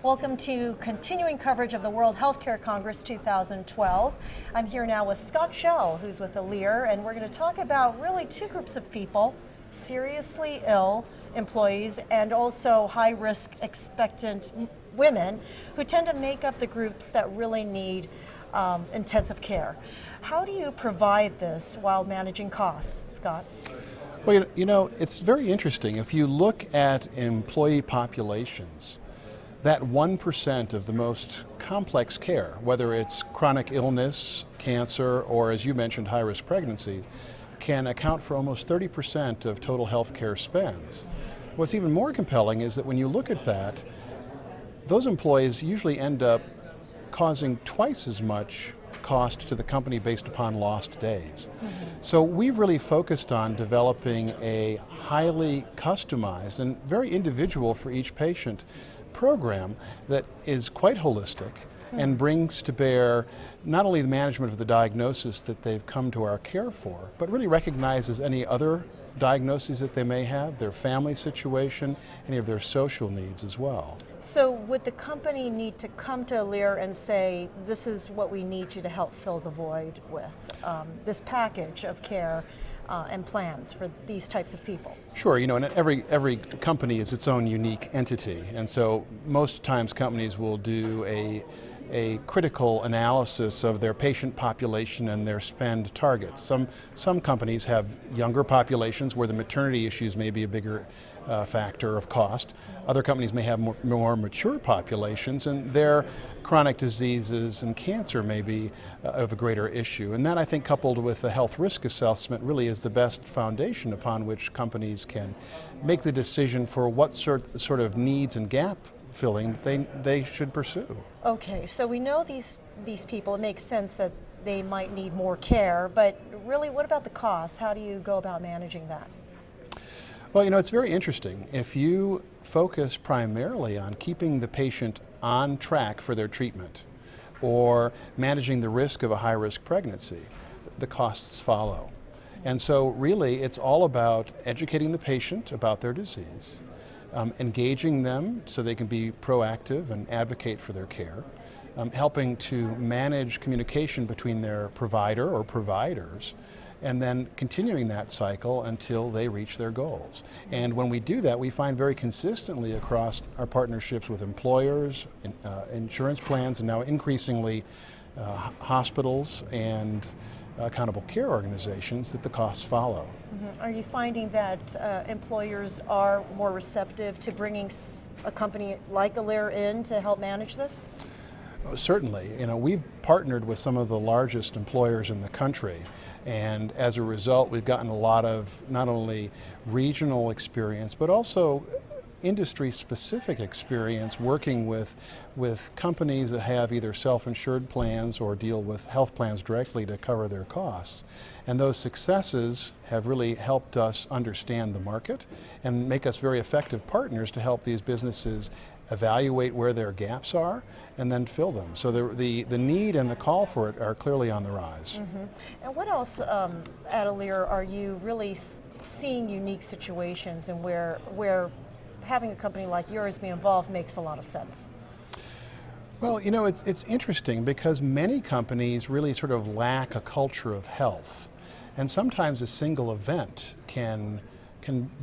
Welcome to continuing coverage of the World Healthcare Congress 2012. I'm here now with Scott Schell, who's with Alere, and we're going to talk about really two groups of people: seriously ill employees and also high-risk expectant women, who tend to make up the groups that really need intensive care. How do you provide this while managing costs, Scott? Well, you know, it's very interesting. If you look at employee populations, that 1% of the most complex care, whether it's chronic illness, cancer, or as you mentioned, high-risk pregnancy, can account for almost 30% of total healthcare spends. What's even more compelling is that when you look at that, those employees usually end up causing twice as much cost to the company based upon lost days. So we've really focused on developing a highly customized and very individual for each patient program that is quite holistic and brings to bear not only the management of the diagnosis that they've come to our care for, but really recognizes any other diagnoses that they may have, their family situation, any of their social needs as well. So would the company need to come to Alere and say, this is what we need you to help fill the void with, this package of care and plans for these types of people? Sure, you know, and every company is its own unique entity, and so most times companies will do a critical analysis of their patient population and their spend targets. Some companies have younger populations where the maternity issues may be a bigger factor of cost. Other companies may have more mature populations, and their chronic diseases and cancer may be of a greater issue. And that, I think, coupled with a health risk assessment, really is the best foundation upon which companies can make the decision for what sort of needs and gap filling they should pursue. Okay, so we know these people, it makes sense that they might need more care, but really, what about the costs? How do you go about managing that? Well, you know, it's very interesting. If you focus primarily on keeping the patient on track for their treatment or managing the risk of a high-risk pregnancy, the costs follow. And so really, it's all about educating the patient about their disease, engaging them so they can be proactive and advocate for their care, helping to manage communication between their provider or providers, and then continuing that cycle until they reach their goals. And when we do that, we find very consistently across our partnerships with employers, insurance plans, and now increasingly hospitals and accountable care organizations, that the costs follow. Are you finding that employers are more receptive to bringing a company like Alere in to help manage this? Certainly. You know, we've partnered with some of the largest employers in the country, and as a result, we've gotten a lot of not only regional experience, but also industry-specific experience working with companies that have either self-insured plans or deal with health plans directly to cover their costs. And those successes have really helped us understand the market and make us very effective partners to help these businesses evaluate where their gaps are and then fill them. So the need and the call for it are clearly on the rise. And what else at Alere are you really seeing unique situations and where having a company like yours be involved makes a lot of sense? Well, you know, it's interesting because many companies really sort of lack a culture of health, and sometimes a single event can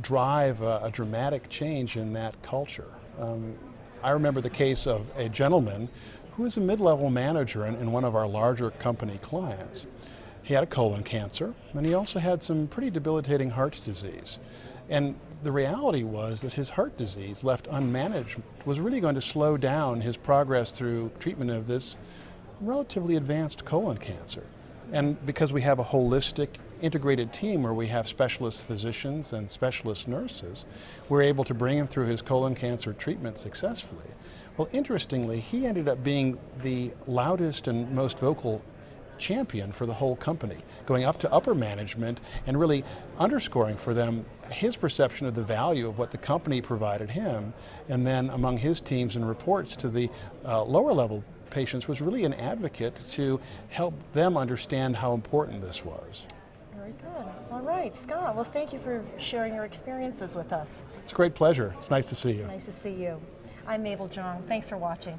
drive a dramatic change in that culture. I remember the case of a gentleman who was a mid-level manager in one of our larger company clients. He had a colon cancer, and he also had some pretty debilitating heart disease. And the reality was that his heart disease, left unmanaged, was really going to slow down his progress through treatment of this relatively advanced colon cancer. And because we have a holistic, integrated team where we have specialist physicians and specialist nurses, we're able to bring him through his colon cancer treatment successfully. Well, interestingly, he ended up being the loudest and most vocal champion for the whole company, going up to upper management and really underscoring for them his perception of the value of what the company provided him, and then among his teams and reports to the lower level patients was really an advocate to help them understand how important this was. Very good. All right, Scott, well, thank you for sharing your experiences with us. It's a great pleasure. It's nice to see you. Nice to see you. I'm Mabel Jong. Thanks for watching.